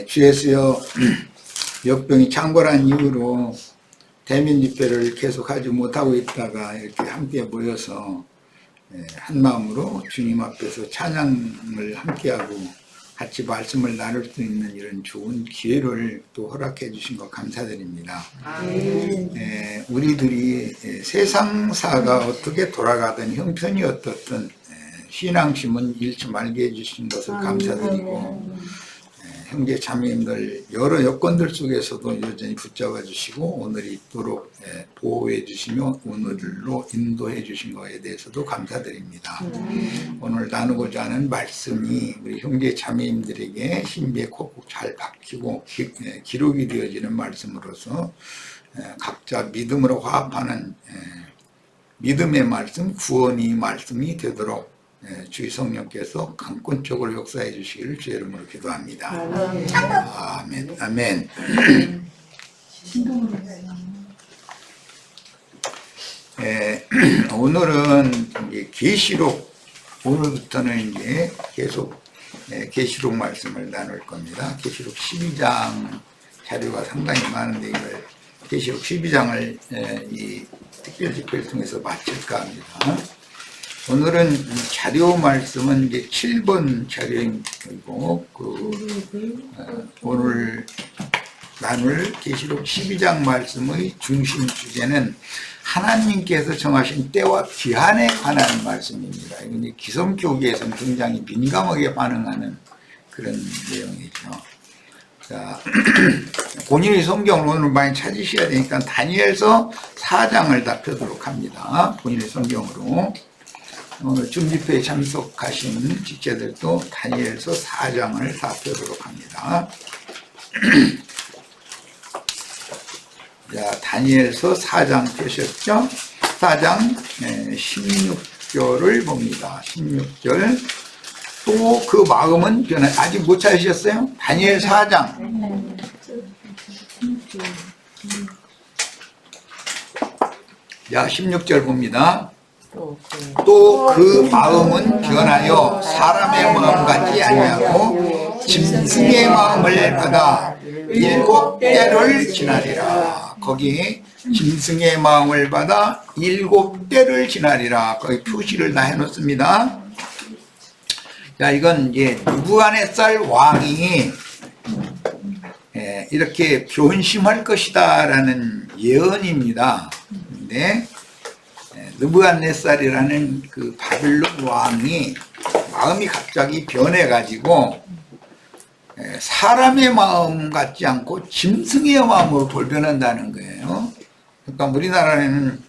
주 예수여 역병이 창궐한 이후로 대면 집회를 계속하지 못하고 있다가 이렇게 함께 모여서 한 마음으로 주님 앞에서 찬양을 함께하고 같이 말씀을 나눌 수 있는 이런 좋은 기회를 또 허락해 주신 것 감사드립니다. 우리들이 세상사가 어떻게 돌아가든 형편이 어떻든 신앙심은 잃지 말게 해주신 것을 감사드리고 형제 자매님들 여러 여건들 속에서도 여전히 붙잡아 주시고 오늘 있도록 보호해 주시며 오늘로 인도해 주신 것에 대해서도 감사드립니다. 오늘 나누고자 하는 말씀이 우리 형제 자매님들에게 신비에 콕콕 잘 박히고 기록이 되어지는 말씀으로서 각자 믿음으로 화합하는 믿음의 말씀, 구원의 말씀이 되도록 주의 성령께서 강권적으로 역사해 주시기를 주의 이름으로 기도합니다. 아멘. 아멘. 오늘은 계시록, 오늘부터는 이제 계속 계시록 말씀을 나눌 겁니다. 계시록 12장 자료가 상당히 많은데 이걸 계시록 12장을 이 특별 집회를 통해서 마칠까 합니다. 오늘은 자료 말씀은 이제 7번 자료이고, 오늘 나눌 계시록 12장 말씀의 중심 주제는 하나님께서 정하신 때와 기한에 관한 말씀입니다. 이건 기성교계에서는 굉장히 민감하게 반응하는 그런 내용이죠. 자, 본인의 성경을 오늘 많이 찾으셔야 되니까 다니엘서 4장을 다 펴도록 합니다. 본인의 성경으로. 오늘 중집회에 참석하신 직제들도 다니엘서 4장을 다 펴도록 합니다. 자, 다니엘서 4장 펴셨죠? 4장 16절을 봅니다. 16절. 또 그 마음은 변화, 아직 못 찾으셨어요? 다니엘 4장. 자, 16절 봅니다. 또 그 마음은 변하여 사람의 마음 같지 아니하고 짐승의 마음을 받아 7때를 지나리라. 거기 짐승의 마음을 받아 7때를 지나리라. 거기 표시를 다 해놓습니다. 자, 이건 이제 느부갓네살 왕이 이렇게 변심할 것이다라는 예언입니다. 근데 느부갓네살이라는 그 바빌론 왕이 마음이 갑자기 변해가지고 사람의 마음 같지 않고 짐승의 마음으로 돌변한다는 거예요. 그러니까 우리나라에는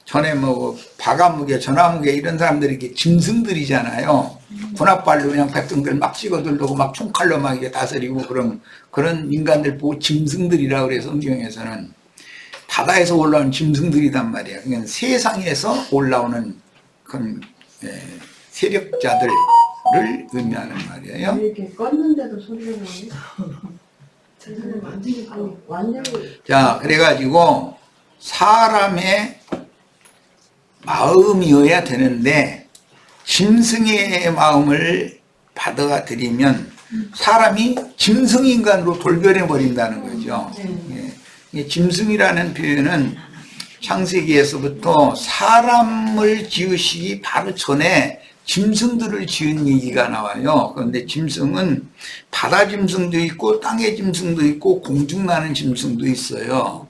전에 뭐 바가무게, 전화무게 이런 사람들이 이렇게 짐승들이잖아요. 군합발로 그냥 백성들 막 찍어들고 막 총칼로 막 이게 다스리고 그런 인간들 보고 짐승들이라고 그래서 성경에서는 바다에서 올라오는 짐승들이단 말이에요. 그러니까 세상에서 올라오는 그런 세력자들을 의미하는 말이에요. 이렇게 껐는데도 소리가 나네. 자, 그래가지고 사람의 마음이어야 되는데 짐승의 마음을 받아들이면 사람이 짐승인간으로 돌변해 버린다는 거죠. 짐승이라는 표현은 창세기에서부터 사람을 지으시기 바로 전에 짐승들을 지은 얘기가 나와요. 그런데 짐승은 바다 짐승도 있고 땅의 짐승도 있고 공중 나는 짐승도 있어요.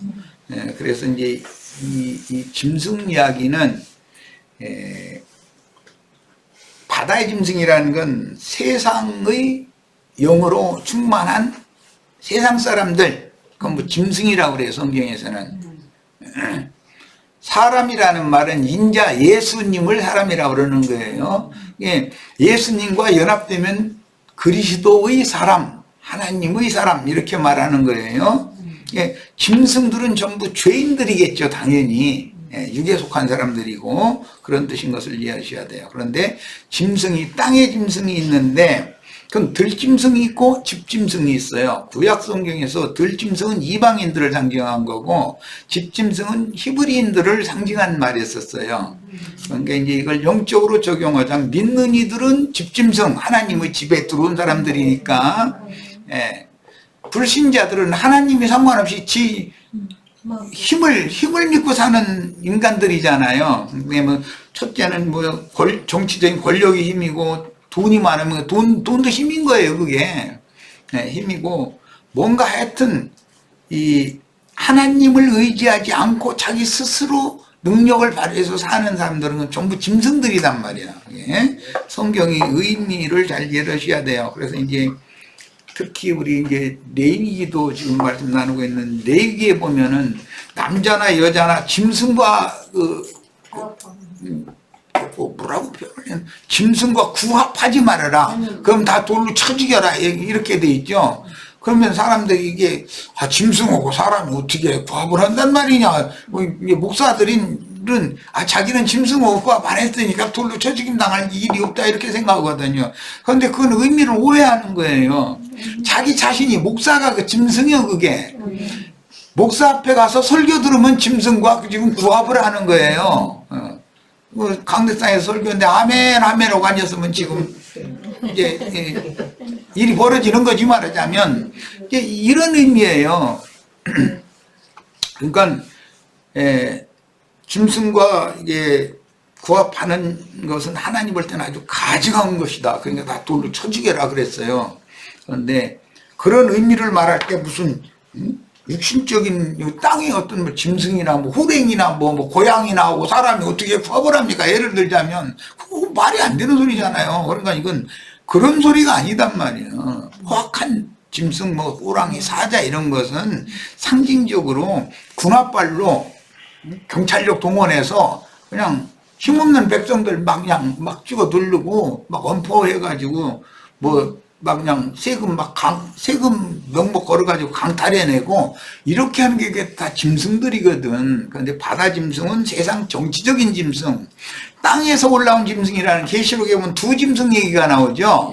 그래서 이제 이 짐승 이야기는 바다의 짐승이라는 건 세상의 영으로 충만한 세상 사람들, 그건 뭐 짐승이라고 그래요. 성경에서는. 사람이라는 말은 인자 예수님을 사람이라고 그러는 거예요. 예수님과 연합되면 그리스도의 사람, 하나님의 사람 이렇게 말하는 거예요. 짐승들은 전부 죄인들이겠죠. 당연히 육에 속한 사람들이고 그런 뜻인 것을 이해하셔야 돼요. 그런데 짐승이 땅의 짐승이 있는데 그럼 들짐승이 있고 집짐승이 있어요. 구약 성경에서 들짐승은 이방인들을 상징한 거고 집짐승은 히브리인들을 상징한 말이었었어요. 그러니까 이제 이걸 영적으로 적용하자면 믿는 이들은 집짐승, 하나님의 집에 들어온 사람들이니까 불신자들은 하나님이 상관없이 힘을 믿고 사는 인간들이잖아요. 왜냐면 첫째는 뭐 정치적인 권력이 힘이고 돈이 많으면 돈도 힘인 거예요. 그게 네, 힘이고 뭔가 하여튼 이 하나님을 의지하지 않고 자기 스스로 능력을 발휘해서 사는 사람들은 전부 짐승들이단 말이야. 예? 성경이 의미를 잘 이해하셔야 돼요. 그래서 이제 특히 우리 이제 레위기도 지금 말씀 나누고 있는 레위기에 보면은 남자나 여자나 짐승과 뭐라고 표현해? 짐승과 구합하지 말아라. 그럼 다 돌로 쳐 죽여라. 이렇게 돼 있죠. 그러면 사람들이 이게 짐승하고 사람이 어떻게 구합을 한단 말이냐. 목사들은 자기는 짐승하고 구합 안 했으니까 돌로 쳐 죽임 당할 일이 없다 이렇게 생각하거든요. 그런데 그건 의미를 오해하는 거예요. 자기 자신이 목사가 그 짐승이요 그게. 목사 앞에 가서 설교 들으면 짐승과 지금 구합을 하는 거예요. 강대상에서 설교인데 아멘 아멘하고 앉았으면 지금 이제 일이 벌어지는 거지 말하자면 이제 이런 의미예요. 그러니까 짐승과 이게 구합하는 것은 하나님 볼 때는 아주 가증한 것이다. 그러니까 다 돌로 쳐 죽여라 그랬어요. 그런데 그런 의미를 말할 때 무슨 육신적인 땅에 어떤 뭐 짐승이나 뭐 호랭이나 뭐 고양이나 하고 사람이 어떻게 구합을 합니까? 예를 들자면 그거 말이 안 되는 소리잖아요. 그러니까 이건 그런 소리가 아니단 말이에요. 포악한 짐승, 뭐 호랑이, 사자 이런 것은 상징적으로 군합발로 경찰력 동원해서 그냥 힘없는 백성들 그냥 막 찍어 누르고 막 엄포해가지고 뭐 막 그냥 세금 명목 걸어가지고 강탈해내고 이렇게 하는 게 다 짐승들이거든. 그런데 바다 짐승은 세상 정치적인 짐승, 땅에서 올라온 짐승이라는 계시록에 보면 두 짐승 얘기가 나오죠.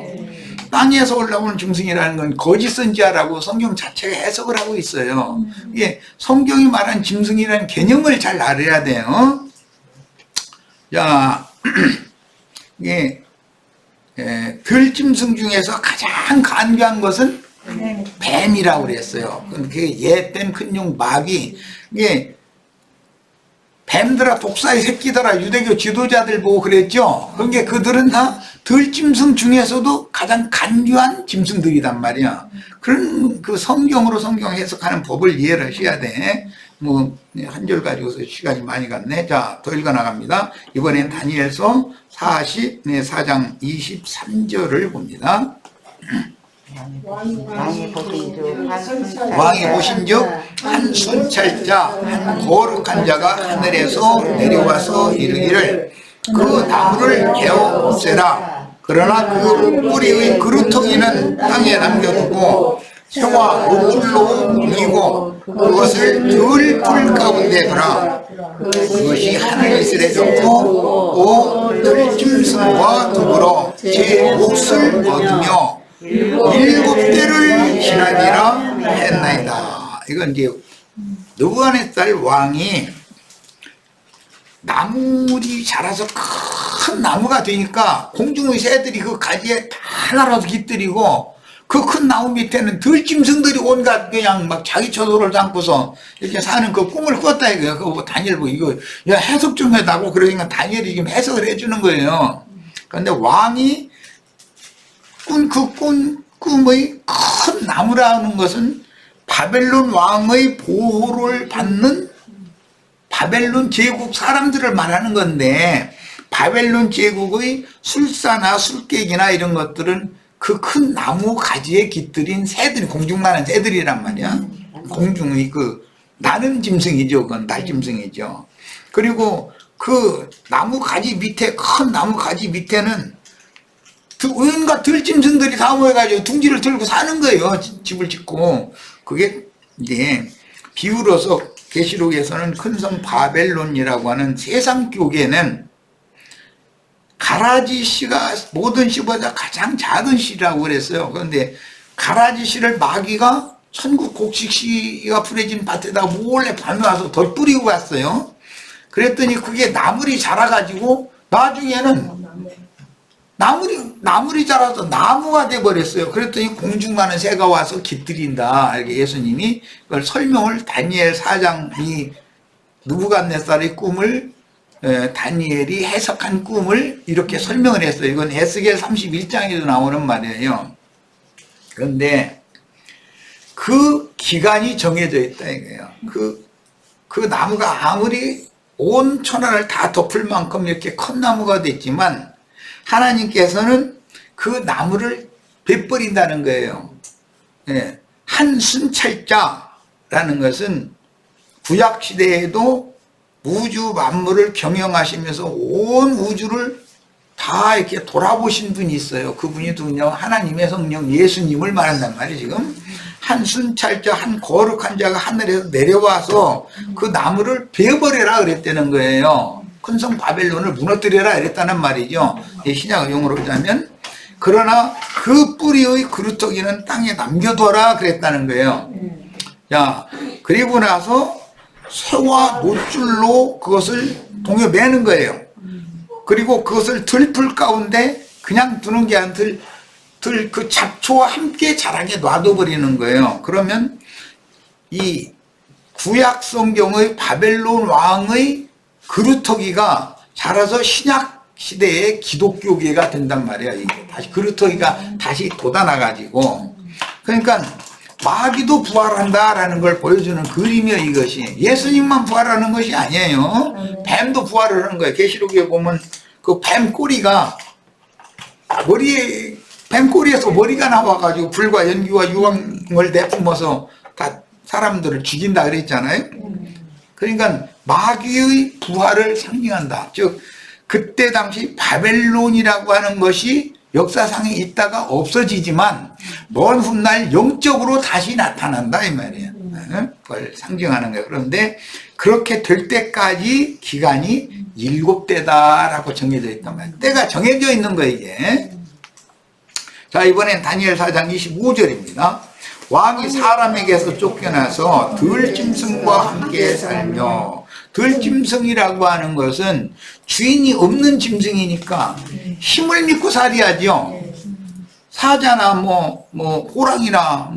땅에서 올라오는 짐승이라는 건 거짓 선지자라고 성경 자체가 해석을 하고 있어요. 이게 성경이 말한 짐승이라는 개념을 잘 알아야 돼요. 자, 이게 들짐승 중에서 가장 간교한 것은 뱀이라고 그랬어요. 그게 예뱀, 큰용, 마귀. 이게 뱀들아 독사의 새끼들아 유대교 지도자들 보고 그랬죠. 그러니까 그들은 다 들짐승 중에서도 가장 간교한 짐승들이란 말이야. 그런 그 성경으로 성경 해석하는 법을 이해를 하셔야 돼. 뭐 한 절 가지고서 시간이 많이 갔네. 자, 더 읽어 나갑니다. 이번엔 다니엘서 4장 23절을 봅니다. 왕이 보신즉 한 순찰자 한 거룩한 자가 하늘에서 내려와서 이르기를 그 나무를 베어 없애라. 그러나 그 뿌리의 그루터기는 땅에 남겨두고 해와 노출로 옮기고 그것을 들풀 가운데 두라. 그것이 하늘 이슬에 덮고 또 들짐승과 더불어 제 몫을 얻으며 7대를 지나니라 했나이다. 이건 이제 느부갓네살 왕이 나물이 자라서 큰 나무가 되니까 공중의 새들이 그 가지에 다 날아서 깃들이고 그 큰 나무 밑에는 들짐승들이 온갖 그냥 막 자기 처소를 담고서 이렇게 사는 그 꿈을 꿨다 이거예요. 그거 다니엘 보고 이거 야 해석 좀 해다고 그러니까 다니엘이 지금 해석을 해주는 거예요. 그런데 왕이 꾼 그 꿈의 큰 나무라는 것은 바벨론 왕의 보호를 받는 바벨론 제국 사람들을 말하는 건데 바벨론 제국의 술사나 술객이나 이런 것들은 그 큰 나무 가지에 깃들인 새들이 공중 나는 새들이란 말이야. 공중의 그 나는 짐승이죠. 그건 날짐승이죠. 그리고 그 나무 가지 밑에 큰 나무 가지 밑에는 온갖 들짐승들이 다 모여가지고 둥지를 들고 사는 거예요. 집을 짓고. 그게 이제 비유로서 계시록에서는 큰 성 바벨론이라고 하는 세상 교계는 가라지 씨가 모든 씨보다 가장 작은 씨라고 그랬어요. 그런데 가라지 씨를 마귀가 천국 곡식 씨가 풀어진 밭에다가 몰래 밤에 더 뿌리고 갔어요. 그랬더니 그게 나물이 자라가지고 나중에는 나물이 자라서 나무가 돼버렸어요. 그랬더니 공중가는 새가 와서 깃들인다. 이렇게 예수님이 그걸 설명을 다니엘 4장이 느부갓네살의 꿈을 다니엘이 해석한 꿈을 이렇게 설명을 했어요. 이건 에스겔 31장에도 나오는 말이에요. 그런데 그 기간이 정해져 있다 이거예요. 그 나무가 아무리 온 천하를 다 덮을 만큼 이렇게 큰 나무가 됐지만 하나님께서는 그 나무를 베버린다는 거예요. 예. 한 순찰자라는 것은 구약 시대에도 우주 만물을 경영하시면서 온 우주를 다 이렇게 돌아보신 분이 있어요. 그분이 누구냐? 하나님의 성령 예수님을 말한단 말이에요. 지금 한 순찰자, 한 거룩한 자가 하늘에서 내려와서 그 나무를 베어버려라 그랬다는 거예요. 큰 성 바벨론을 무너뜨려라 그랬다는 말이죠. 신약 용어로 하자면. 그러나 그 뿌리의 그루터기는 땅에 남겨둬라 그랬다는 거예요. 자, 그리고 나서 새와 노줄로 그것을 동여 매는 거예요. 그리고 그것을 들풀 가운데 그냥 두는 게 아니라 그 잡초와 함께 자라게 놔둬버리는 거예요. 그러면 이 구약 성경의 바벨론 왕의 그루터기가 자라서 신약 시대의 기독교계가 된단 말이야. 이게 다시 그루터기가 다시 돋아나가지고. 그러니까 마귀도 부활한다라는 걸 보여주는 그림이에요. 이것이 예수님만 부활하는 것이 아니에요. 뱀도 부활을 하는 거예요. 계시록에 보면 그 뱀 꼬리가 뱀 꼬리에서 머리가 나와가지고 불과 연기와 유황을 내뿜어서 다 사람들을 죽인다 그랬잖아요. 그러니까 마귀의 부활을 상징한다. 즉 그때 당시 바벨론이라고 하는 것이 역사상에 있다가 없어지지만 먼 훗날 영적으로 다시 나타난다 이 말이에요. 그걸 상징하는 거예요. 그런데 그렇게 될 때까지 기간이 7대다라고 정해져 있단 말이에요. 때가 정해져 있는 거예요 이게. 자, 이번엔 다니엘 4장 25절입니다. 왕이 사람에게서 쫓겨나서 들짐승과 함께 살며, 들짐승이라고 하는 것은 주인이 없는 짐승이니까 힘을 믿고 살아야죠. 사자나 호랑이나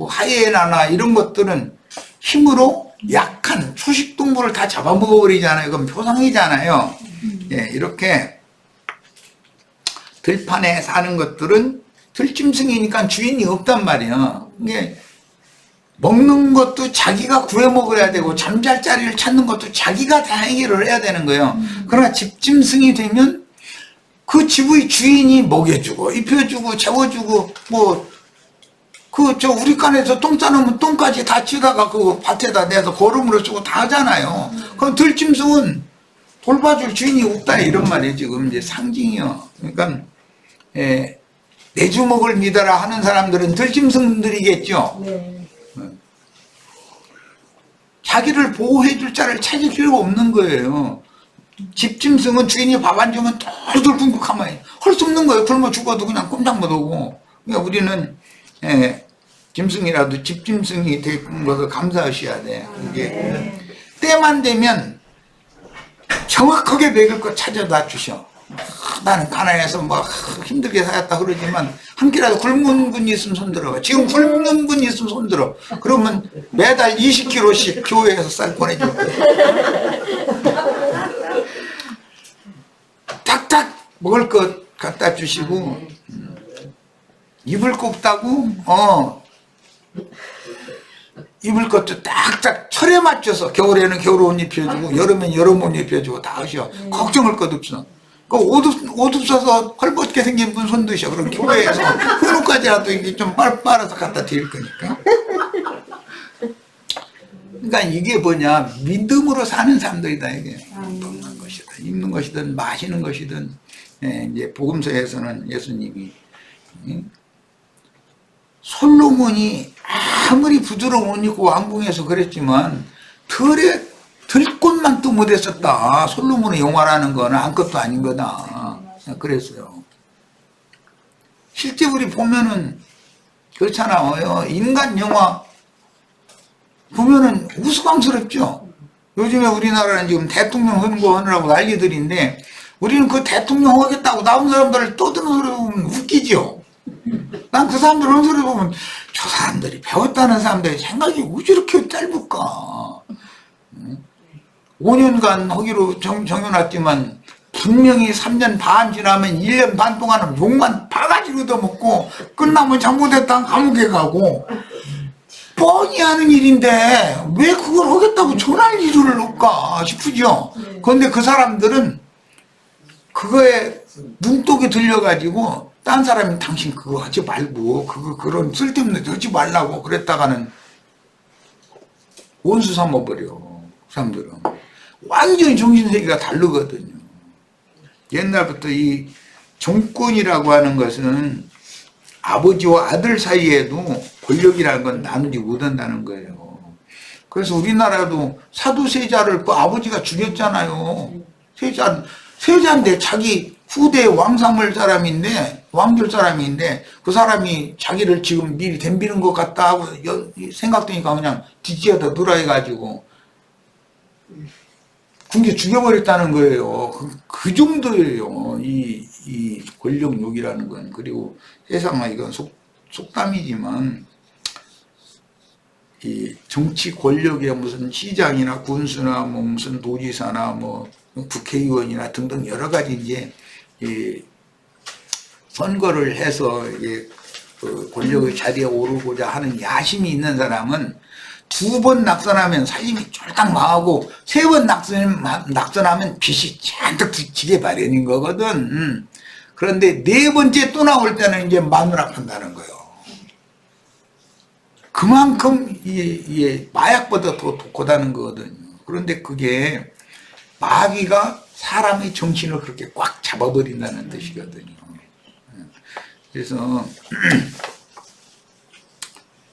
하이에나나 이런 것들은 힘으로 약한 초식동물을 다 잡아먹어버리잖아요. 그건 표상이잖아요. 예, 이렇게 들판에 사는 것들은 들짐승이니까 주인이 없단 말이에요. 이게 먹는 것도 자기가 구해 먹어야 되고 잠잘 자리를 찾는 것도 자기가 다 해결을 해야 되는 거예요. 그러나 집짐승이 되면 그 집의 주인이 먹여주고 입혀주고 재워주고 우리 칸에서 똥 싸놓으면 똥까지 다 치다가 그 밭에다 내서 거름으로 쓰고 다 하잖아요. 그럼 들짐승은 돌봐줄 주인이 없다 이런 말이에요. 지금 이제 상징이요. 그러니까 내 주먹을 믿어라 하는 사람들은 들짐승들이겠죠. 네. 자기를 보호해줄 자를 찾을 필요가 없는 거예요. 집짐승은 주인이 밥 안 주면 덜덜 굶고 가만히 할 수 없는 거예요. 굶어 죽어도 그냥 꼼짝 못하고. 그러니까 우리는 짐승이라도 집짐승이 된 것을 감사하셔야 돼. 이게 때만 되면 정확하게 먹을 거 찾아다 주셔. 나는 가난해서 힘들게 살았다 그러지만 한 끼라도 굶는 분이 있으면 손들어. 지금 굶는 분이 있으면 손들어. 그러면 매달 20kg씩 교회에서 쌀 보내줄 거야. 딱딱 먹을 것 갖다 주시고 입을 거 없다고? 입을 것도 딱딱 철에 맞춰서 겨울에는 겨울 옷 입혀주고 여름엔 여름 옷 입혀주고 다 하셔. 걱정할 것 없어. 옷 없어서 헐벗게 생긴 분 손 드셔. 그럼 교회에서 훈우까지라도 이게 좀 빨아서 갖다 드릴 거니까. 그러니까 이게 뭐냐, 믿음으로 사는 사람들이다 이게. 먹는 것이든 입는 것이든 마시는 것이든. 이제 복음서에서는 예수님이 솔로몬이 아무리 부드러운 옷 입고 왕궁에서 그랬지만 들꽃만도 못했었다. 솔로몬의 영화라는 거는 아무것도 아닌 거다. 그랬어요. 실제 우리 보면은 그렇잖아요. 인간 영화 보면은 우스꽝스럽죠. 요즘에 우리나라는 지금 대통령 선거하느라고 난리들인데 우리는 그 대통령 하겠다고 나온 사람들을 떠드는 소리 보면 웃기죠. 난 그 사람들 그런 소리 보면 저 사람들이 배웠다는 사람들의 생각이 왜 저렇게 짧을까. 5년간 하기로 정해놨지만 분명히 3년 반 지나면 1년 반 동안은 욕만 바가지로 얻어먹고 끝나면 잘못했다 감옥에 가고 뻔히 하는 일인데 왜 그걸 하겠다고 전할 이유를 놓을까 싶으죠. 그런데 그 사람들은 그거에 눈독이 들려가지고 딴 사람이 당신 그거 하지 말고 그런 쓸데없는 데 하지 말라고 그랬다가는 원수 삼아버려. 그 사람들은 완전히 정신세계가 다르거든요. 옛날부터 이 정권이라고 하는 것은 아버지와 아들 사이에도 권력이라는 건 나누지 못한다는 거예요. 그래서 우리나라도 사도세자를 그 아버지가 죽였잖아요. 세자인데 자기 후대 왕삼을 사람인데 왕들 사람인데 그 사람이 자기를 지금 미리 덤비는 것 같다 하고 생각되니까 그냥 뒤지어다 누라 해가지고 군게 죽여버렸다는 거예요. 그 정도예요. 이 권력욕이라는 건. 그리고 세상에 이건 속담이지만 이 정치 권력에 무슨 시장이나 군수나 뭐 무슨 도지사나 뭐 국회의원이나 등등 여러 가지 이제 이 선거를 해서 그 권력의 자리에 오르고자 하는 야심이 있는 사람은 2번 낙선하면 살림이 쫄딱 망하고 3번 낙선하면 빚이 잔뜩 지게 마련인 거거든. 그런데 4번째 또 나올 때는 이제 마누라 판다는 거예요. 그만큼 이게 마약보다 더 독하다는 거거든요. 그런데 그게 마귀가 사람의 정신을 그렇게 꽉 잡아버린다는 뜻이거든요. 그래서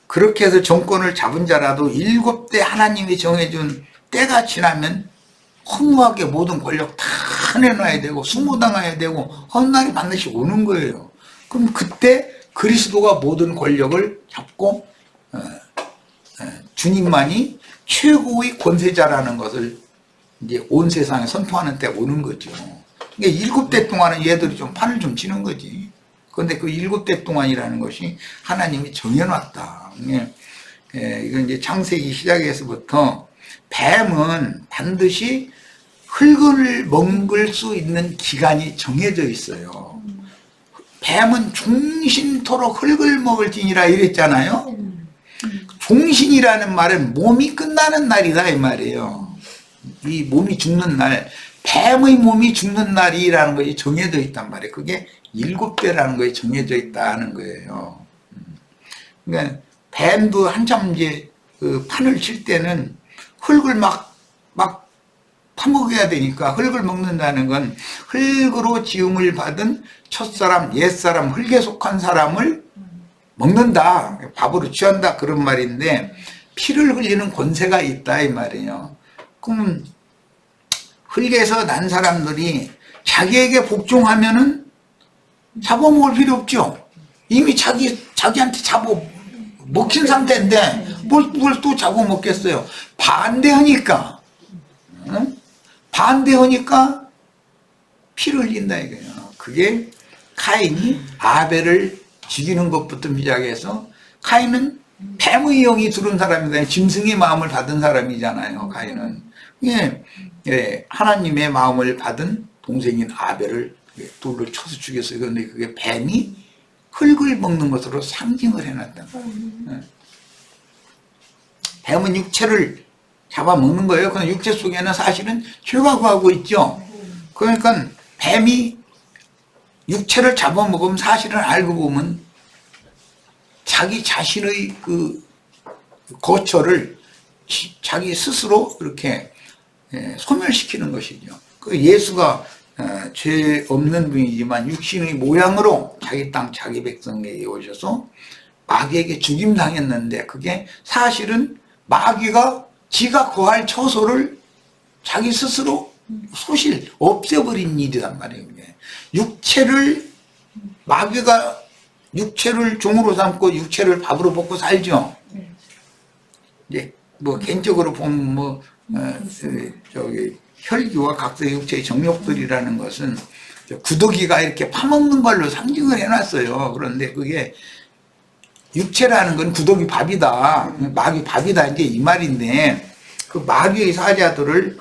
그렇게 해서 정권을 잡은 자라도 7대 하나님이 정해준 때가 지나면 허무하게 모든 권력 다 내놔야 되고 수모당해야 되고 헛날이 반드시 오는 거예요. 그럼 그때 그리스도가 모든 권력을 잡고 주님만이 최고의 권세자라는 것을 이제 온 세상에 선포하는 때 오는 거죠. 그러니까 7대 동안은 얘들이 좀 판을 좀 치는 거지. 그런데 그 7대 동안이라는 것이 하나님이 정해놨다. 이건 이제 창세기 시작에서부터 뱀은 반드시 흙을 먹을 수 있는 기간이 정해져 있어요. 뱀은 종신토록 흙을 먹을지니라 이랬잖아요. 종신이라는 말은 몸이 끝나는 날이다 이 말이에요. 이 몸이 죽는 날, 뱀의 몸이 죽는 날이라는 것이 정해져 있단 말이에요. 그게 7대라는 것이 정해져 있다는 거예요. 그러니까 뱀도 한참 이제 그 판을 칠 때는 흙을 막 파먹어야 되니까 흙을 먹는다는 건 흙으로 지음을 받은 첫사람, 옛사람, 흙에 속한 사람을 먹는다. 밥으로 취한다. 그런 말인데 피를 흘리는 권세가 있다 이 말이에요. 그럼 흙에서 난 사람들이 자기에게 복종하면은 잡아먹을 필요 없죠. 이미 자기한테 먹힌 상태인데 뭘 또 잡아먹겠어요. 반대하니까 반대하니까 피를 흘린다 이거예요. 그게 카인이 아벨을 죽이는 것부터 시작해서 카인은 뱀의 영이 들은 사람이잖아요. 짐승의 마음을 받은 사람이잖아요. 카인은 하나님의 마음을 받은 동생인 아벨을 돌로 쳐서 죽였어요. 그런데 그게 뱀이 흙을 먹는 것으로 상징을 해놨다. 뱀은 육체를 잡아먹는 거예요. 그럼 육체 속에는 사실은 죄가 구하고 있죠. 그러니까 뱀이 육체를 잡아먹으면 사실은 알고 보면 자기 자신의 그 거처를 자기 스스로 이렇게 소멸시키는 것이죠. 그 예수가 죄 없는 분이지만 육신의 모양으로 자기 땅 자기 백성에게 오셔서 마귀에게 죽임당했는데 그게 사실은 마귀가 지가 거할 처소를 자기 스스로 소실 없애버린 일이란 말이에요. 육체를 마귀가 육체를 종으로 삼고 육체를 밥으로 먹고 살죠. 이제 뭐 개인적으로 보면 저기 혈기와 각도의 육체의 정욕들이라는 것은 구더기가 이렇게 파먹는 걸로 상징을 해놨어요. 그런데 그게 육체라는 건 구더기 밥이다, 마귀 밥이다, 이제 이 말인데, 그 마귀의 사자들을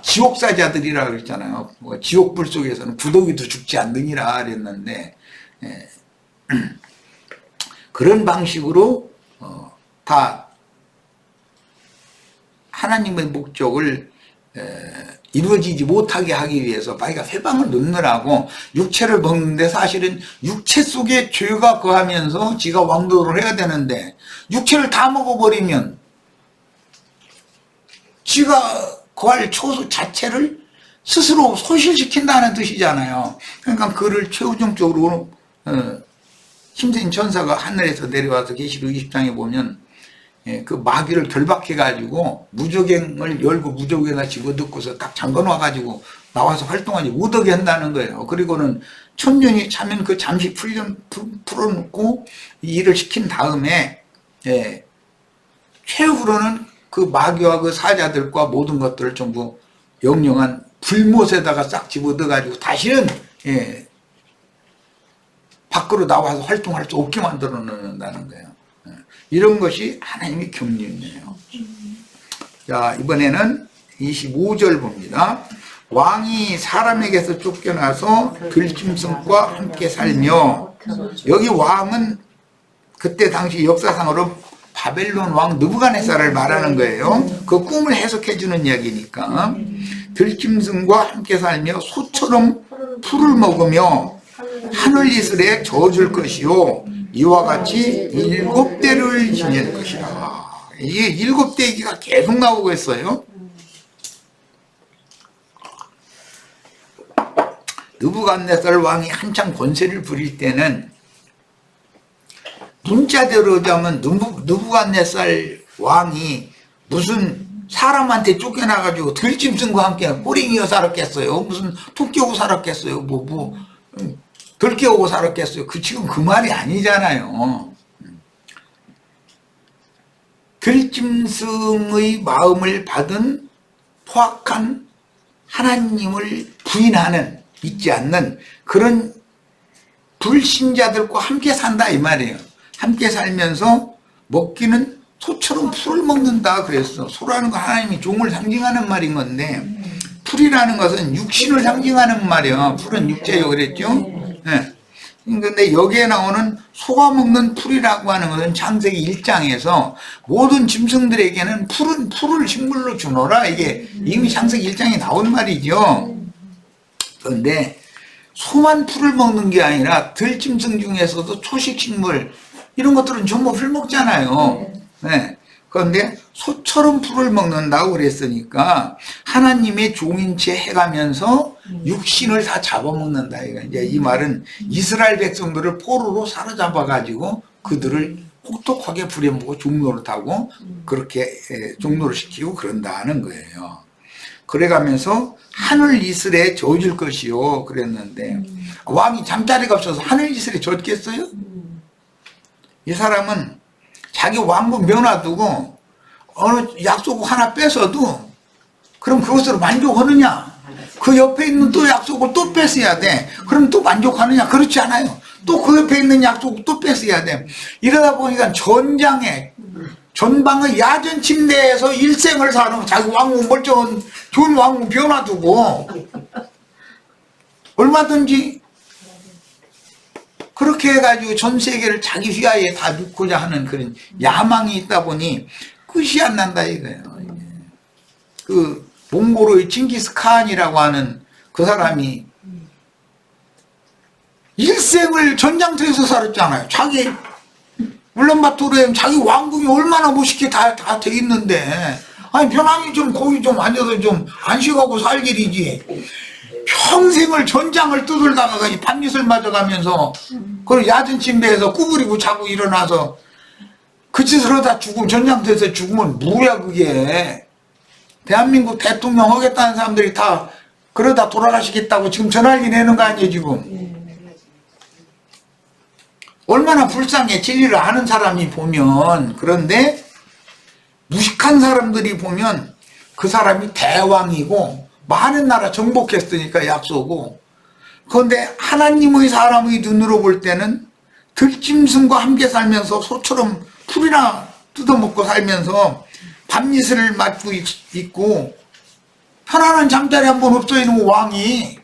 지옥 사자들이라고 그랬잖아요. 뭐 지옥불 속에서는 구더기도 죽지 않느니라 그랬는데, 그런 방식으로 다 하나님의 목적을 이루어지지 못하게 하기 위해서 마귀가 회방을 놓느라고 육체를 먹는데, 사실은 육체 속에 죄가 거하면서 지가 왕도를 해야 되는데 육체를 다 먹어버리면 지가 거할 초소 자체를 스스로 소실시킨다는 뜻이잖아요. 그러니까 그를 최우정적으로 힘센 천사가 하늘에서 내려와서 계시록 20장에 보면 그 마귀를 결박해가지고 무저갱을 열고 무저갱에다 집어넣고서 딱 잠궈놔가지고 나와서 활동하지 못하게 한다는 거예요. 그리고는 천년이 차면 그 잠시 풀어놓고 일을 시킨 다음에 최후로는 그 마귀와 그 사자들과 모든 것들을 전부 영영한 불못에다가 싹 집어넣어가지고 다시는 밖으로 나와서 활동할 수 없게 만들어 놓는다는 거예요. 이런 것이 하나님의 경륜이에요. 자, 이번에는 25절 봅니다. 왕이 사람에게서 쫓겨나서 들짐승과 함께 살며, 여기 왕은 그때 당시 역사상으로 바벨론 왕 느부갓네살을 말하는 거예요. 그 꿈을 해석해 주는 이야기니까. 들짐승과 함께 살며 소처럼 풀을 먹으며 하늘 이슬에 젖을 것이요 이와 같이 7대를 지낼 것이라. 이게 7대 얘기가 계속 나오고 있어요. 느부갓네살 왕이 한참 권세를 부릴 때는, 문자대로 하자면 느부갓네살 왕이 무슨 사람한테 쫓겨나가지고 들짐승과 함께 꼬링이어 살았겠어요? 무슨 토끼 오고 살았겠어요? 들깨 오고 살았겠어요? 지금 그 말이 아니잖아요. 들짐승의 마음을 받은 포악한 하나님을 부인하는, 믿지 않는 그런 불신자들과 함께 산다 이 말이에요. 함께 살면서 먹기는 소처럼 풀을 먹는다 그랬어. 소라는 건 하나님이 종을 상징하는 말인 건데, 풀이라는 것은 육신을 상징하는 말이에요. 풀은 육체요 그랬죠. 그런데 여기에 나오는 소가 먹는 풀이라고 하는 것은 창세기 1장에서 모든 짐승들에게는 풀을 식물로 주노라, 이게 이미 창세기 1장에 나온 말이죠. 그런데 소만 풀을 먹는 게 아니라 들짐승 중에서도 초식식물 이런 것들은 전부 풀 먹잖아요. 그런데 소처럼 풀을 먹는다고 그랬으니까 하나님의 종인 채 해가면서 육신을 다 잡아먹는다. 이제 이 말은 이스라엘 백성들을 포로로 사로잡아가지고 그들을 혹독하게 부려먹고 종노릇하고 그렇게 종노를 시키고 그런다는 거예요. 그래가면서 하늘 이슬에 젖을 것이요 그랬는데, 왕이 잠자리가 없어서 하늘 이슬에 젖겠어요? 이 사람은 자기 왕국 면화두고 어느 약속 하나 뺏어도 그럼 그것으로 만족하느냐? 그 옆에 있는 또 약속을 또 뺏어야 돼. 그럼 또 만족하느냐? 그렇지 않아요. 또 그 옆에 있는 약속을 또 뺏어야 돼. 이러다 보니까 전방의 야전 침대에서 일생을 사는 자기 왕국 멀쩡한 좋은 왕국 변화두고 얼마든지 그렇게 해가지고 전 세계를 자기 휘하에 다 놓고자 하는 그런 야망이 있다 보니 끝이 안 난다 이거예요. 그 몽골의 칭기스칸이라고 하는 그 사람이 일생을 전장터에서 살았잖아요. 자기 울란바토르에 자기 왕궁이 얼마나 멋있게 다 돼 있는데, 아니 편하게 좀 거기 좀 앉아서 좀 안식하고 살 일이지. 평생을 전장을 두들다가 밤낮을 맞아가면서 그 야전 침대에서 구부리고 자고 일어나서 그 짓을 하다 죽으면, 전장터에서 죽으면 뭐야 그게. 대한민국 대통령 하겠다는 사람들이 다 그러다 돌아가시겠다고 지금 전화기 내는 거 아니에요 지금. 얼마나 불쌍해, 진리를 아는 사람이 보면. 그런데 무식한 사람들이 보면 그 사람이 대왕이고 많은 나라 정복했으니까 약소고, 그런데 하나님의 사람의 눈으로 볼 때는 들짐승과 함께 살면서 소처럼 풀이나 뜯어먹고 살면서 밤이슬을 맞고 있고 편안한 잠자리 한 번 없어 있는 왕이,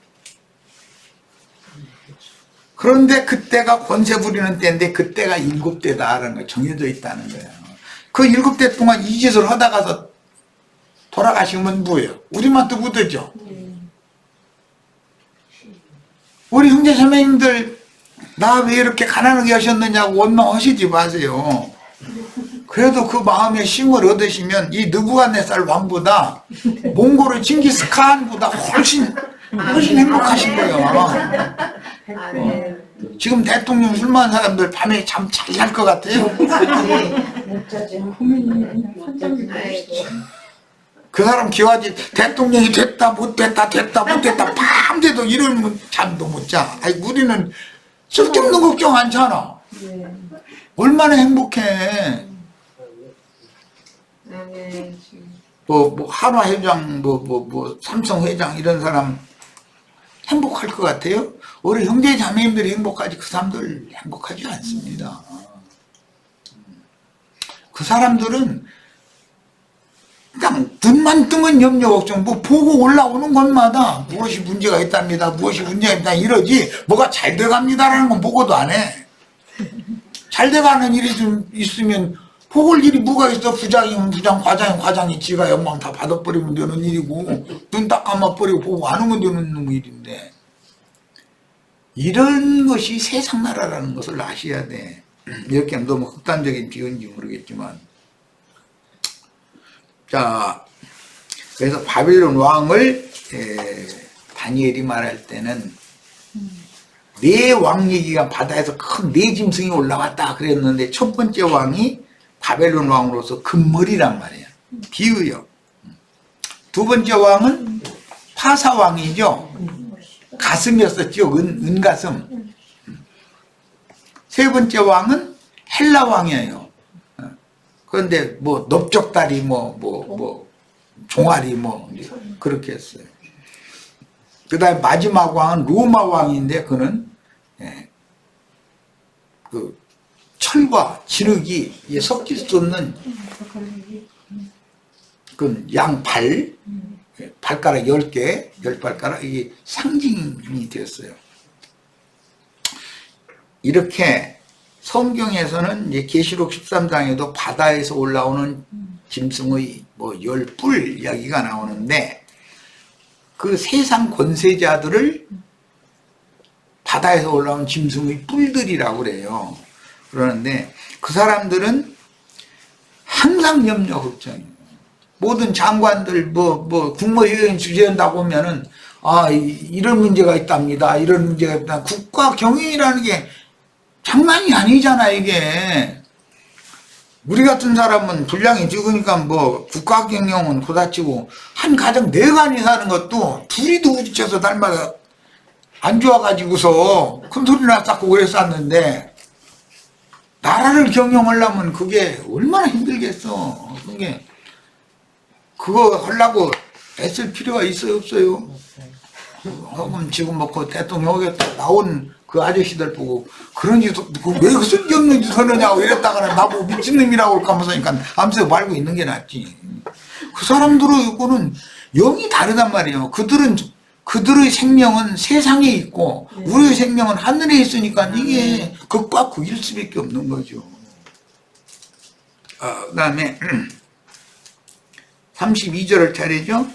그런데 그때가 권세 부리는 때인데 그때가 7대다라는 거 정해져 있다는 거예요. 그 7대 동안 이 짓을 하다가서 돌아가시면 뭐예요? 우리만 또 묻어죠. 우리 형제 자매님들 나 왜 이렇게 가난하게 하셨느냐고 원망하시지 마세요. 그래도 그 마음에 힘을 얻으시면 이 느부갓네살 왕보다 몽골의 징기스칸보다 훨씬 행복하신 거예요. 지금 대통령 술 마은 사람들 밤에 잠 잘 잘 것 같아요. 못 자지. 그 사람 기와지 대통령이 됐다 못됐다 됐다 못됐다 밤새도 이러면 잠도 못 자. 아니 우리는 쓸데없는 걱정 않잖아. 얼마나 행복해. 뭐 한화 회장 뭐 삼성 회장 이런 사람 행복할 것 같아요? 우리 형제 자매님들이 행복하지 그 사람들 행복하지 않습니다. 그 사람들은 그냥 눈만 뜨면 염려 걱정, 뭐 보고 올라오는 것마다 무엇이 문제가 있답니다, 무엇이 문제가 있다 이러지 뭐가 잘 돼갑니다라는 건 보고도 안 해. 잘 돼가는 일이 좀 있으면 보고올 일이 뭐가 있어. 부장이면 부장, 과장이면 과장이 지가 영광 다 받아버리면 되는 일이고 눈 딱 감아버리고 보고 안 오면 되는 일인데, 이런 것이 세상 나라라는 것을 아셔야 돼. 이렇게 하면 너무 극단적인 비유인지 모르겠지만, 자, 그래서 바빌론 왕을 다니엘이 말할 때는 네 왕 얘기가 바다에서 큰 네 짐승이 올라왔다 그랬는데 첫 번째 왕이 바벨론 왕으로서 금머리란 말이에요. 비유요. 두 번째 왕은 파사 왕이죠. 가슴이었었죠. 은가슴. 세 번째 왕은 헬라 왕이에요. 그런데 뭐 넓적다리 뭐 종아리 뭐 그렇게 했어요. 그 다음에 마지막 왕은 로마 왕인데 그는 그 철과 진흙이 섞일 수 없는 그 양발, 발가락 10개, 10발가락, 이게 상징이 되었어요. 이렇게 성경에서는 이제 계시록 13장에도 바다에서 올라오는 짐승의 뭐 10뿔 이야기가 나오는데, 그 세상 권세자들을 바다에서 올라온 짐승의 뿔들이라고 그래요. 그러는데 그 사람들은 항상 염려 걱정이에요. 모든 장관들 뭐 국무위원 주재한다고 하면은 이런 문제가 있답니다. 이런 문제가 있다. 국가 경영이라는 게 장난이 아니잖아. 이게 우리 같은 사람은 분량이 적으니까 뭐 국가 경영은 고다치고, 한 가정 4간이 사는 것도 둘이 부딪혀서 날마다 안 좋아가지고서 큰 소리나 쌓고 그랬었는데, 나라를 경영하려면 그게 얼마나 힘들겠어. 그거 하려고 애쓸 필요가 있어요, 없어요? 그럼 지금 뭐 그 대통령에 나온 그 아저씨들 보고 그런 짓, 왜 그 쓸데없는 짓 하느냐고 이랬다가는 나보고 미친놈이라고 할까 하면서 암새 말고 있는 게 낫지. 그 사람들은 이거는 영이 다르단 말이에요. 그들의 생명은 세상에 있고 우리의 생명은 하늘에 있으니까 이게 극과 극일 수밖에 없는 거죠. 그 다음에 32절을 차례죠.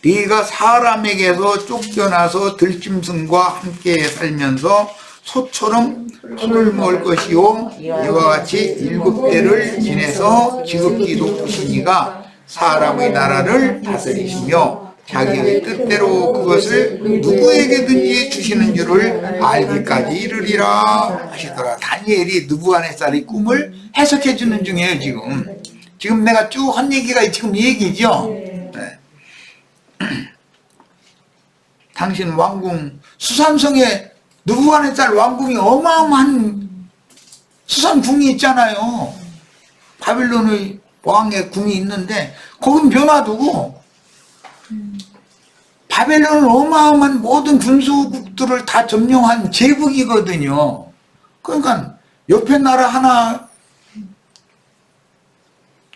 네가 사람에게서 쫓겨나서 들짐승과 함께 살면서 소처럼 풀을 먹을 것이요, 이와 같이 7대를 지내서 지극히 높으신 이가 사람의 나라를 다스리시며 자기의 뜻대로 그것을 누구에게든지 주시는 줄을 알기까지 이르리라 하시더라. 다니엘이 느부갓네살의 꿈을 해석해 주는 중이에요. 지금 내가 쭉 한 얘기가 지금 이 얘기죠. 네. 당신 왕궁, 수산성에 느부갓네살 왕궁이 어마어마한 수산궁이 있잖아요. 바빌론의 왕의 궁이 있는데 거긴 변화두고 바벨론은 어마어마한 모든 군수국들을 다 점령한 제국이거든요. 그러니까 옆에 나라 하나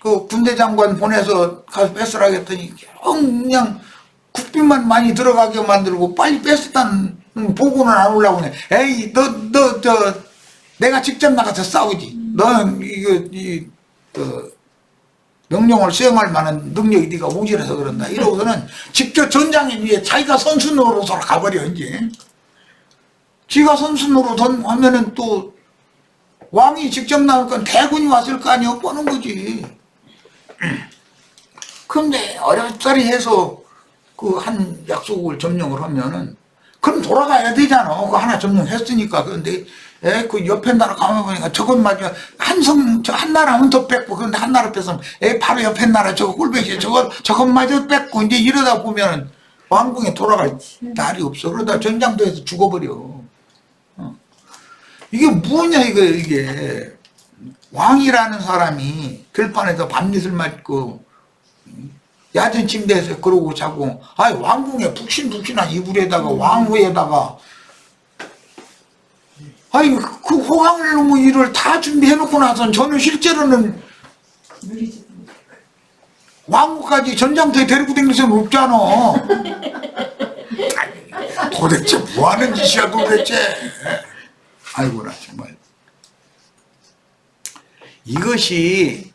그 군대 장관 보내서 가서 뺏으라 했더니 그냥 국빈만 많이 들어가게 만들고 빨리 뺏었다는 보고는 안 올라오네. 에이 내가 직접 나가서 싸우지. 너는 명령을 수행할 만한 능력이 네가 모자라서 그런다. 이러고서는 직접 전장에 위에 자기가 선수 노릇으로 가버려. 이제 지가 선수 노릇 하면은 또 왕이 직접 나오니까 대군이 왔을 거 아니야. 뻔한 거지. 근데 어렵다리 해서 그 한 약속을 점령을 하면은 그럼 돌아가야 되잖아. 그거 하나 점령했으니까. 그런데 그 옆에 나라 가면 보니까 저것마저 한 나라면 더 뺏고, 그런데 한 나라 뺏으면 바로 옆에 나라 저거 꼴배기 저것마저 뺏고, 이제 이러다 보면 왕궁에 돌아갈 날이 없어. 그러다 전장도에서 죽어버려. 이게 뭐냐 이게 왕이라는 사람이 들판에서 밤낮을 맞고 야전 침대에서 그러고 자고, 아이 왕궁에 푹신푹신한 이불에다가 왕후에다가 아이 그 호강을 뭐 일을 다 준비해놓고 나선 저는 실제로는 왕후까지 전장터에 데리고 다닐 수는 없잖아. 도대체 뭐하는 짓이야 도대체. 아이고나 정말. 이것이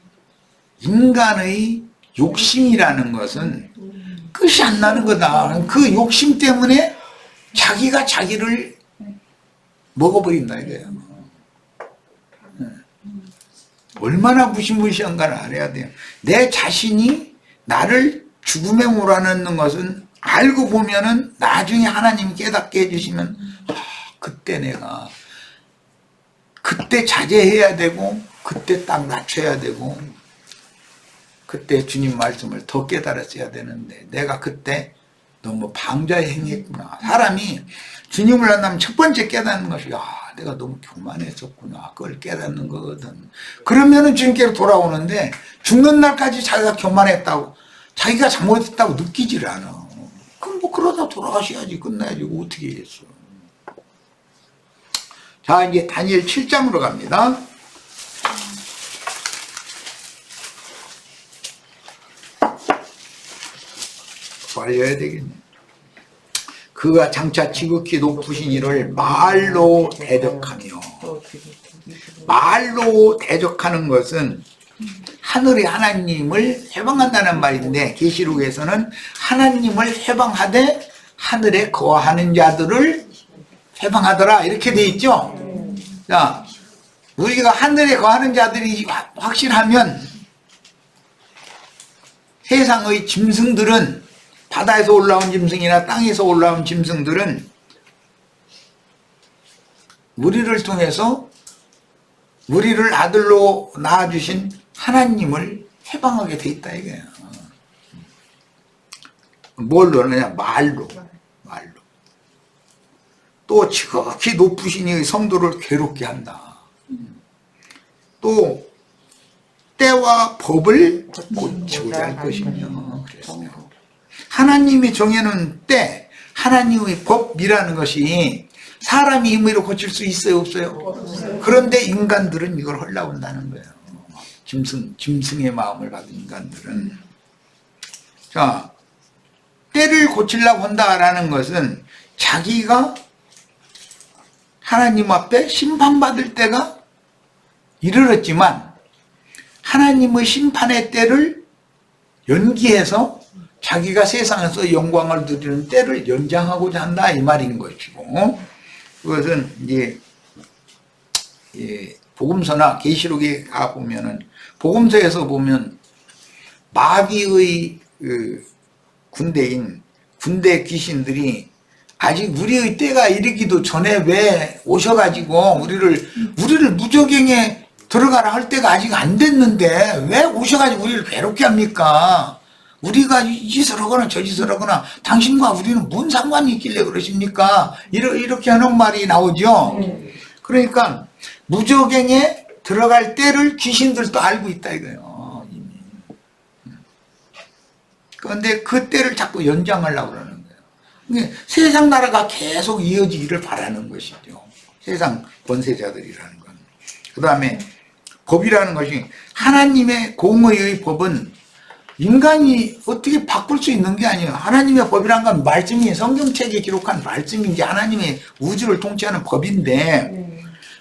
인간의 욕심이라는 것은 끝이 안 나는 거다. 그 욕심 때문에 자기가 자기를 먹어버린다 이거예요. 얼마나 무시무시한가를 알아야 돼요. 내 자신이 나를 죽음에 몰아넣는 것은 알고 보면은 나중에 하나님이 깨닫게 해주시면 그때 내가 그때 자제해야 되고 그때 딱 낮춰야 되고 그때 주님 말씀을 더 깨달았어야 되는데 내가 그때 너무 방자에 행했구나. 사람이 주님을 만나면 첫 번째 깨닫는 것이 내가 너무 교만했었구나. 그걸 깨닫는 거거든. 그러면은 주님께로 돌아오는데 죽는 날까지 자기가 교만했다고 자기가 잘못했다고 느끼질 않아. 그럼 뭐 그러다 돌아가셔야지. 끝나야지. 어떻게 했어. 자, 이제 다니엘 7장으로 갑니다. 빨리 해야 되겠네. 그가 장차 지극히 높으신 이를 말로 대적하며, 말로 대적하는 것은 하늘의 하나님을 해방한다는 말인데 계시록에서는 하나님을 해방하되 하늘에 거하는 자들을 해방하더라 이렇게 돼 있죠. 자, 우리가 하늘에 거하는 자들이 확실하면 세상의 짐승들은 바다에서 올라온 짐승이나 땅에서 올라온 짐승들은 우리를 통해서 우리를 아들로 낳아주신 하나님을 해방하게 돼 있다 이거예요. 뭘로 하느냐? 말로. 또 지극히 높으신 이 성도를 괴롭게 한다. 또 때와 법을 고치고자 할 것이며 그랬어요. 하나님이 정해놓은 때, 하나님의 법이라는 것이 사람이 임의로 고칠 수 있어요, 없어요? 그런데 인간들은 이걸 하려고 한다는 거예요. 짐승의 마음을 가진 인간들은. 자, 때를 고치려고 한다라는 것은 자기가 하나님 앞에 심판받을 때가 이르렀지만 하나님의 심판의 때를 연기해서 자기가 세상에서 영광을 누리는 때를 연장하고자 한다 이 말인 것이고, 그것은 이제 복음서나 계시록에 가 보면은 복음서에서 보면 마귀의 군대 귀신들이 아직 우리의 때가 이르기도 전에 왜 오셔가지고 우리를 무저갱에 들어가라 할 때가 아직 안 됐는데 왜 오셔가지고 우리를 괴롭게 합니까? 우리가 이 짓을 하거나 저 짓을 하거나 당신과 우리는 뭔 상관이 있길래 그러십니까? 이렇게 하는 말이 나오죠. 그러니까 무저갱에 들어갈 때를 귀신들도 알고 있다 이거예요. 그런데 그 때를 자꾸 연장하려고 그러는 거예요. 세상 나라가 계속 이어지기를 바라는 것이죠. 세상 권세자들이라는 건. 그 다음에 법이라는 것이 하나님의 공의의 법은 인간이 어떻게 바꿀 수 있는 게 아니에요. 하나님의 법이란 건 말씀이 성경책에 기록한 말씀인지 하나님의 우주를 통치하는 법인데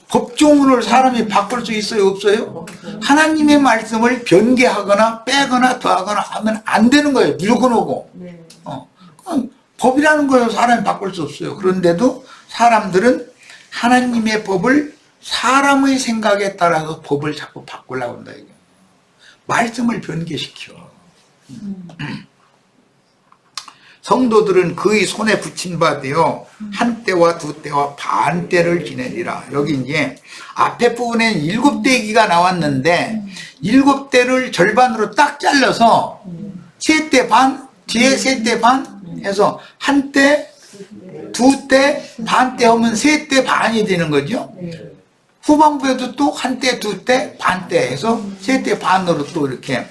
법조문을 사람이 바꿀 수 있어요? 없어요? 하나님의 말씀을 변개하거나 빼거나 더하거나 하면 안 되는 거예요. 무조건 오고. 법이라는 거예요. 사람이 바꿀 수 없어요. 그런데도 사람들은 하나님의 법을 사람의 생각에 따라서 법을 자꾸 바꾸려고 한다. 이거. 말씀을 변개시켜. 성도들은 그의 손에 붙인 바 되어 한 때와 두 때와 반 때를 지내리라. 여기 이제 앞에 부분엔 7대기가 나왔는데 7대를 절반으로 딱 잘라서 3대 반, 뒤에 3대 반 해서 한 때, 두 때, 반 때 하면 3대 반이 되는 거죠. 후반부에도 또 한 때, 두 때, 반 때 해서 3대 반으로 또 이렇게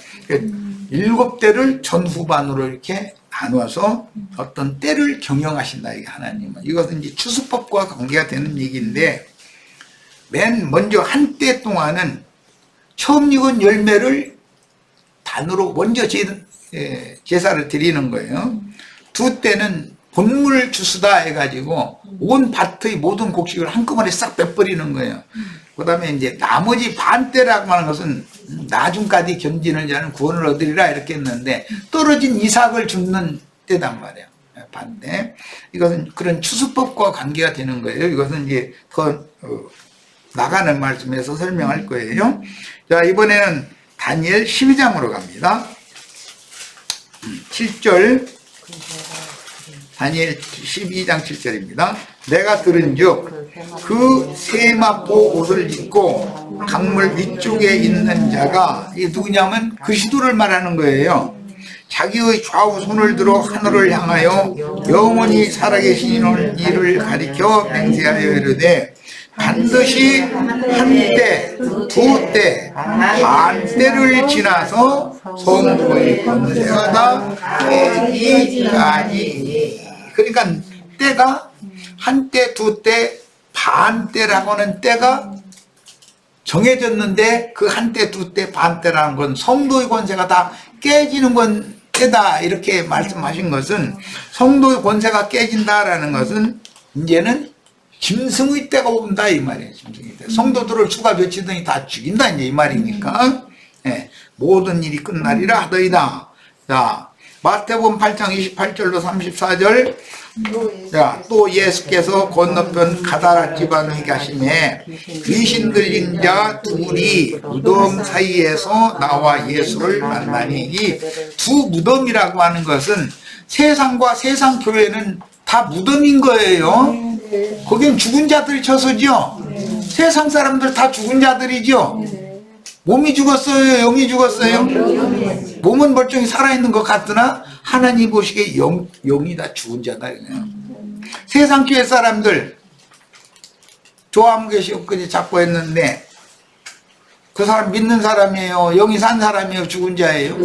7대를 전후반으로 이렇게 나누어서 어떤 때를 경영하신다, 이게 하나님은. 이것은 이제 추수법과 관계가 되는 얘기인데, 맨 먼저 한 때 동안은 처음 익은 열매를 단으로 먼저 제사를 드리는 거예요. 두 때는 본물 주스다 해가지고 온 밭의 모든 곡식을 한꺼번에 싹 빼버리는 거예요. 그 다음에 이제 나머지 반때라고 하는 것은 나중까지 견디는 자는 구원을 얻으리라 이렇게 했는데 떨어진 이삭을 줍는 때단 말이에요. 반때. 이것은 그런 추수법과 관계가 되는 거예요. 이것은 이제 더 나가는 말씀에서 설명할 거예요. 자, 이번에는 다니엘 12장으로 갑니다. 7절. 다니엘 12장 7절입니다. 내가 들은즉 그 세마포 옷을 입고 강물 위쪽에 있는 자가, 이게 누구냐면 그리스도를 말하는 거예요. 자기의 좌우 손을 들어 하늘을 향하여 영원히 살아계신 이를 가리켜 맹세하여 이르되 반드시 한 때, 두 때, 반 때를 지나서 성도의 권세가 다 깨지리니. 그러니까 때가 한 때, 두 때, 반 때라고 하는 때가 정해졌는데 그 한 때, 두 때, 반 때라는 건 성도의 권세가 다 깨지는 건 때다 이렇게 말씀하신 것은, 성도의 권세가 깨진다라는 것은 이제는 짐승의 때가 온다 이 말이에요. 짐승의 때. 성도들을 수가 며치더니 다 죽인다 이제 이 말이니까. 네, 모든 일이 끝나리라 하더이다. 자, 마태복음 8장 28절로 34절. 자, 또 예수께서 건너편 가다라 지방에 가시매 귀신 들린 자 둘이 무덤 사이에서 나와 예수를 만나니, 이 두 무덤이라고 하는 것은 세상과 세상 교회는 다 무덤인 거예요. 거긴 죽은 자들이 처소죠. 세상 사람들 다 죽은 자들이죠. 몸이 죽었어요? 영이 죽었어요? 몸은 멀쩡히 살아있는 것 같으나 하나님 보시기에 영이 다 죽은 자다. 세상 교회 사람들 조아무 계시 엊그제 잡고 했는데 그 사람 믿는 사람이에요? 영이 산 사람이에요? 죽은 자예요?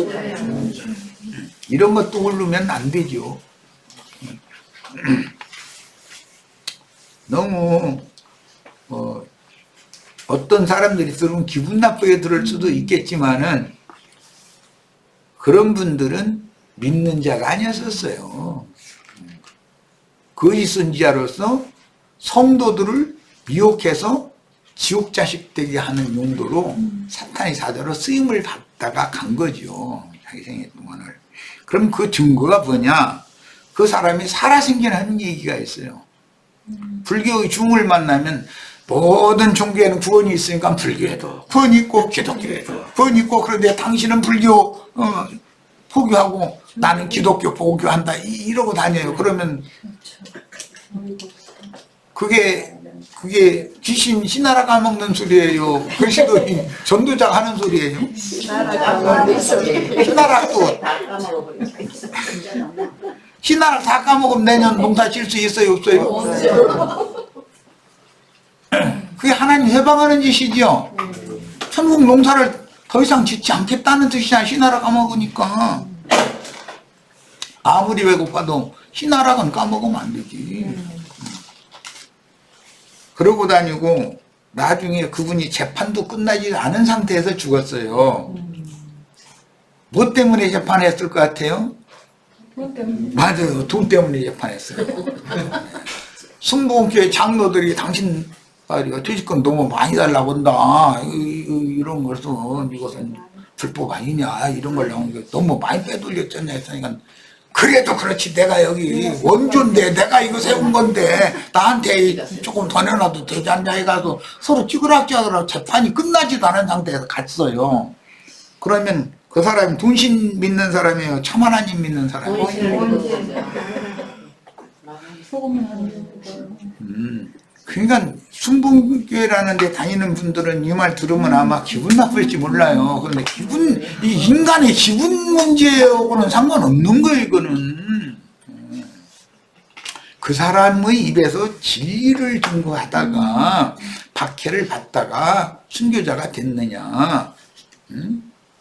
이런 것도 모르면 안 되죠. 너무 어떤 사람들이 들으면 기분 나쁘게 들을 수도 있겠지만은 그런 분들은 믿는 자가 아니었었어요. 거짓 선지자로서 성도들을 미혹해서 지옥 자식 되게 하는 용도로 사탄의 사자로 쓰임을 받다가 간 거죠. 자기 생애 동안을. 그럼 그 증거가 뭐냐? 그 사람이 살아생전하는 얘기가 있어요. 불교의 중을 만나면 모든 종교에는 구원이 있으니까 불교에도 구원이 있고 기독교에도 구원이 있고, 그런데 당신은 불교 포교하고 나는 기독교 포교한다 이러고 다녀요. 그러면 그게 귀신 신하라 까먹는 소리예요. 글씨도 전도자가 하는 소리예요. 신하라 다 까먹으면 내년 농사 질 수 있어요? 없어요? 그게 하나님 해방하는 짓이죠. 천국 농사를 더 이상 짓지 않겠다는 뜻이야. 신하라 까먹으니까. 아무리 배고파도 희나락은 까먹으면 안 되지. 그러고 다니고 나중에 그분이 재판도 끝나지 않은 상태에서 죽었어요. 뭐 때문에 재판했을 것 같아요? 돈 때문에. 맞아요. 돈 때문에 재판했어요. 승봉교회 장로들이 당신 퇴직금 너무 많이 달라고 한다. 이런 것은 이것은 불법 아니냐. 이런 걸 너무 많이 빼돌렸잖냐 했으니까 그래도 그렇지 내가 여기 원조인데 내가 이거 세운 건데 나한테 조금 더 내놔도 되지 않냐 해가지고 서로 찌그락찌그락 재판이 끝나지도 않은 상태에서 갔어요. 그러면 그 사람이 돈신 믿는 사람이에요? 참 하나님 믿는 사람이에요? 그러니까 순봉교회라는 데 다니는 분들은 이 말 들으면 아마 기분 나쁠지 몰라요. 그런데 이 인간의 기분 문제하고는 상관없는 거예요, 이거는. 그 사람의 입에서 진리를 증거하다가 박해를 받다가 순교자가 됐느냐.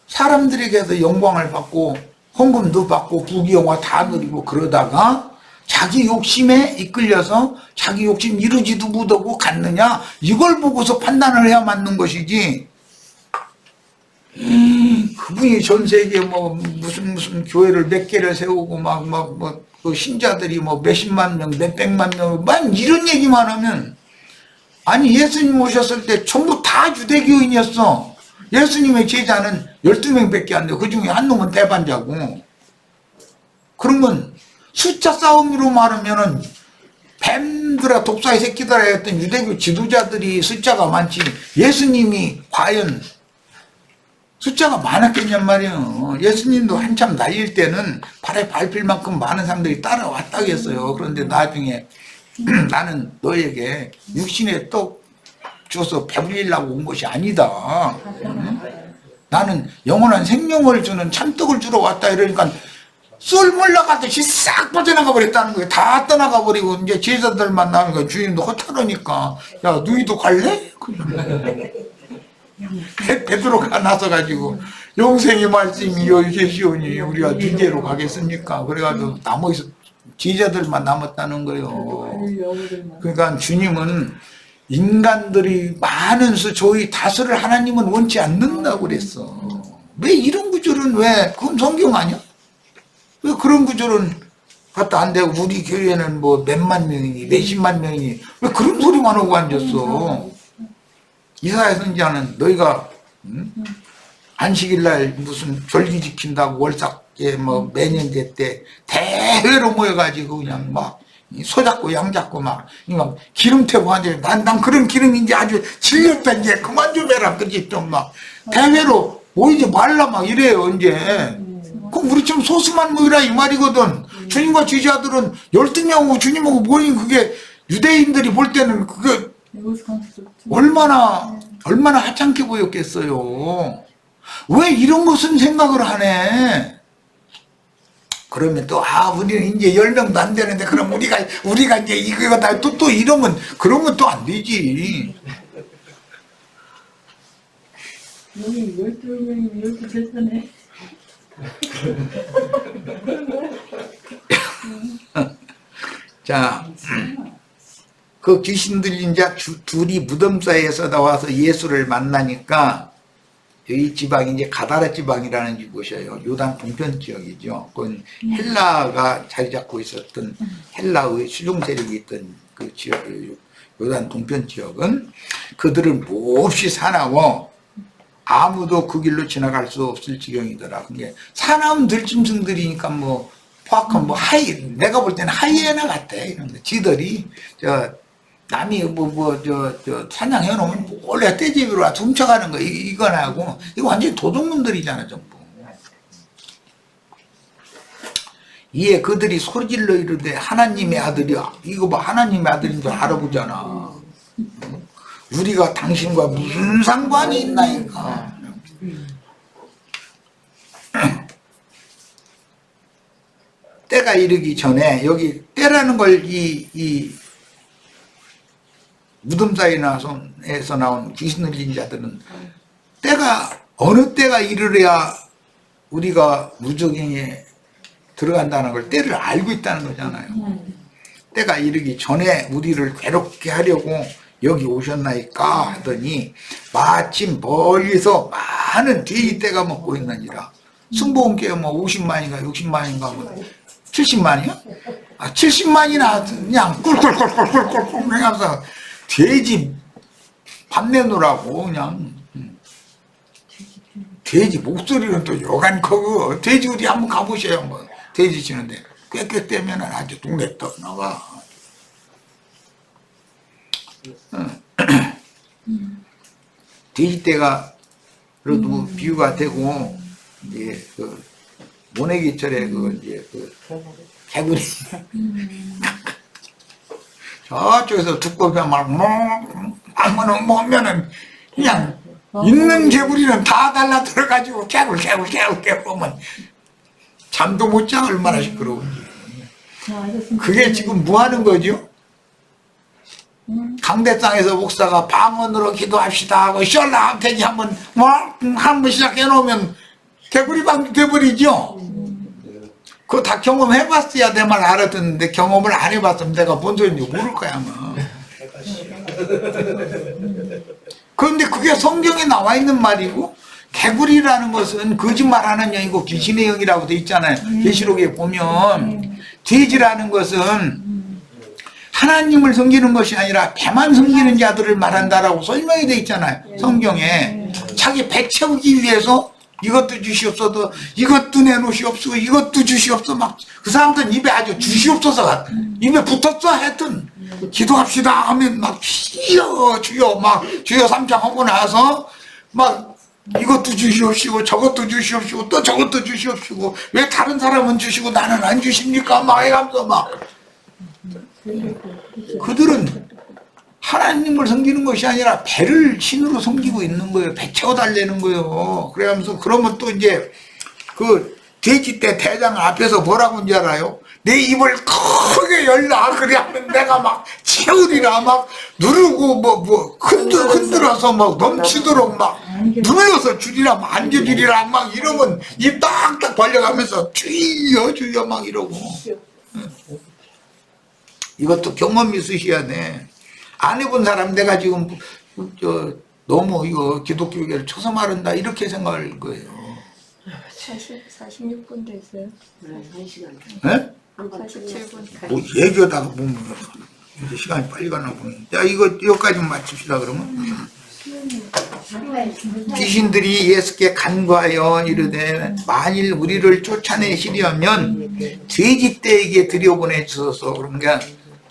사람들에게서 영광을 받고 헌금도 받고 부귀영화 다 누리고 그러다가 자기 욕심에 이끌려서 자기 욕심 이루지도 못하고 갔느냐 이걸 보고서 판단을 해야 맞는 것이지. 그분이 전 세계에 무슨 교회를 몇 개를 세우고 그 신자들이 몇십만 명 몇백만 명 이런 얘기만 하면 아니 예수님 오셨을 때 전부 다 유대교인이었어. 예수님의 제자는 12명밖에 안 돼요. 그 중에 한 놈은 대반자고. 그러면 숫자 싸움으로 말하면은 뱀들아 독사의 새끼들아 했던 유대교 지도자들이 숫자가 많지 예수님이 과연 숫자가 많았겠냔 말이에요. 예수님도 한참 날릴 때는 발에 밟힐 만큼 많은 사람들이 따라왔다겠어요. 그런데 나중에 나는 너에게 육신의 떡 줘서 배불리려고 온 것이 아니다. 나는 영원한 생명을 주는 참떡을 주러 왔다. 이러니까 쏠 몰라가듯이 싹 빠져나가 버렸다는 거예요. 다 떠나가 버리고 이제 제자들만 나오니까 주인도 허탈하니까 야 너희도 갈래? 베드로가 나서가지고 영생의 말씀이 여기 계시오니 우리가 니게로 가겠습니까? 그래가지고 나머지 제자들만 남았다는 거예요. 그러니까 주님은 인간들이 많은 수 저희 다수를 하나님은 원치 않는다고 그랬어. 왜 이런 구절은 왜 그건 성경 아니야? 왜 그런 구절은 갖다 안 되고 우리 교회는 몇만 명이니 몇십만 명이니 왜 그런 소리만 하고 앉았어? 이사야 선지자는 너희가 안식일날 무슨 절기 지킨다고 월삭에 매년제 때 대회로 모여가지고 그냥 소잡고 양잡고 막 기름 태고 앉아. 난 그런 기름인지 아주 질렸다 이제 그만 좀 해라. 그지 좀 대회로 모이지 말라 이래요 이제. 그럼 우리처럼 소수만 모이라 이 말이거든. 주님과 지지자들은 12명하고 주님하고 모인 그게 유대인들이 볼 때는 그게 얼마나 하찮게 보였겠어요. 왜 이런 것은 생각을 하네. 그러면 또 우리는 이제 10명도 안 되는데 그럼 우리가 이제 이거다 또 이러면 그러면 또 안 되지. 여기 12명이면 12제자네. 자, 그 귀신 들린 자 둘이 무덤 사이에서 나와서 예수를 만나니까 이 지방이 이제 가다라 지방이라는 곳이에요. 요단 동편 지역이죠. 그건 헬라가 자리 잡고 있었던 헬라의 수종 세력이 있던 그 지역, 요단 동편 지역은 그들은 몹시 사나워 아무도 그 길로 지나갈 수 없을 지경이더라. 그게 사나운 들짐승들이니까 포악한 내가 볼 때는 하이에나 같아. 이런데 지들이 남이 사냥해 놓으면 원래 떼집으로 와서 훔쳐가는 거 이건 하고 이거 완전히 도둑놈들이잖아 전부. 이에 그들이 소리질러 이르되 하나님의 아들이야. 이거 하나님의 아들인 줄 알아보잖아. 우리가 당신과 무슨 상관이 있나이까. 때가 이르기 전에 여기 때라는 걸 이 무덤 사이에서 나온 귀신 들린 자들은 어느 때가 이르러야 우리가 무적행에 들어간다는 걸 때를 알고 있다는 거잖아요. 때가 이르기 전에 우리를 괴롭게 하려고 여기 오셨나이까 하더니 마침 멀리서 많은 돼지떼가 먹고 있느니라. 승보원교회 뭐 50만인가 60만인가 뭐 70만이요? 70만이나 그냥 꿀꿀꿀꿀꿀꿀 하면서 돼지 밥 내놓으라고 그냥. 돼지 목소리는 또 여간 커고 돼지 우리 한번 가보세요. 뭐 돼지 치는데 꽥꽥대면 아주 동네 떡 나와. 돼지떼가 그래도 비유가 되고 이제 그 모내기철에 그 이제 그 개구리 저쪽에서 두꺼비가 막 아무는 먹으면은 그냥 있는 개구리는 다 달라 들어가지고 개굴 보면 잠도 못 자 얼마나 시끄러운지. 그게 지금 뭐 하는 거죠? 강대상에서 목사가 방언으로 기도합시다 하고 셜라한테기 한번 한번 시작해 놓으면 개구리방 돼버리죠. 그거 다 경험해봤어야 내 말 알아듣는데 경험을 안 해봤으면 내가 뭔 소리인지 모를 거야 아마. 그런데 그게 성경에 나와 있는 말이고 개구리라는 것은 거짓말하는 영이고 귀신의 영이라고 돼 있잖아요. 계시록에 보면 돼지라는 것은 하나님을 섬기는 것이 아니라 배만 섬기는 자들을 말한다라고 설명이 돼 있잖아요. 성경에 자기 배 채우기 위해서 이것도 주시옵소서 이것도 내놓으시옵소서 이것도 주시옵소서 막 그 사람들은 입에 아주 주시옵소서 입에 붙었어 하여튼 기도합시다 하면 막 주여 막 주여 삼창 하고 나서 막 이것도 주시옵시고 저것도 주시옵시고 또 저것도 주시옵시고 왜 다른 사람은 주시고 나는 안 주십니까 막 해가면서 막 그들은 하나님을 섬기는 것이 아니라 배를 신으로 섬기고 있는 거예요. 배 채워달라는 거예요. 그래가면서 그러면 또 이제 그 돼지떼 대장 앞에서 뭐라고 하는지 알아요? 내 입을 크게 열라 그래 하면 내가 막 채우리라 막 누르고 흔들어서 막 넘치도록 막 눌러서 주리라 막 안겨주리라 막 이러면 입 딱딱 벌려가면서 주여 막 이러고. 이것도 경험 있으셔야 돼. 안 해본 사람 내가 지금 너무 이거 기독교계를 쳐서 말한다 이렇게 생각할 거예요. 46분 됐어요. 네, 1시간. 네? 47분. 뭐 얘기하다가 보면 이제 시간이 빨리 가나 보네. 자 이거까지 맞춥시다 그러면. 귀신들이 예수께 간과하여 이르되 만일 우리를 쫓아내시려면 돼지떼에게 들여보내주소서. 그러니까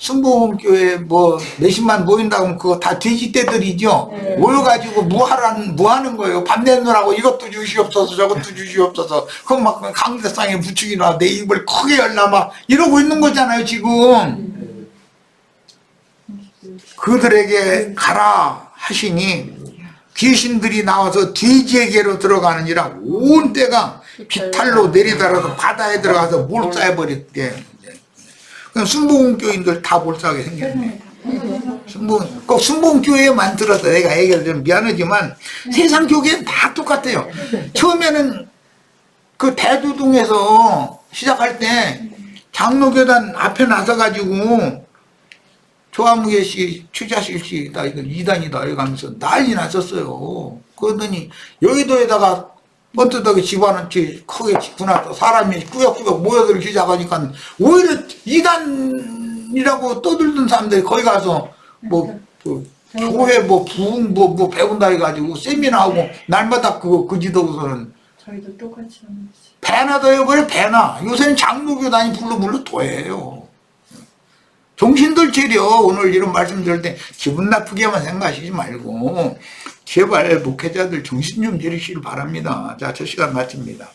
순복음교회 뭐 몇십만 모인다고 하면 그거 다 돼지떼들이죠. 모여가지고 뭐 하는 거예요. 밥 내놓으라고 이것도 주시옵소서 저것도 주시옵소서. 그럼 막 강대상에 부추기나 내 입을 크게 열라 막 이러고 있는 거잖아요 지금. 그들에게 가라 하시니 귀신들이 나와서 돼지에게로 들어가느니라 온 때가 비탈로 내리더라도 바다에 들어가서 몰살해버렸대. 그럼 순복음교인들 다 몰살하게 생겼네. 꼭 순복음교회에만 들어서 내가 얘기를 좀 미안하지만 세상 교계는 다 똑같아요. 처음에는 그 대두동에서 시작할 때 장로교단 앞에 나서가지고 조화무예 씨, 추자실 씨다 이거 이단이다 이러면서 난리 났었어요. 그러더니 여의도에다가 번뜩하게 집안은 크게 짓구나 또 사람이 꾸역꾸역 모여들기 시작하니까 오히려 이단이라고 떠들던 사람들이 거기 가서 교회 부흥 배운다 해가지고 세미나하고 날마다 그 지도서는 저희도 똑같이 하는 거지. 배나 더 해버려 배나. 요새는 장로교단이 불러 도해요. 정신들 차려. 오늘 이런 말씀 들을 때 기분 나쁘게만 생각하시지 말고 제발 목회자들 정신 좀 차리시길 바랍니다. 자, 저 시간 마칩니다.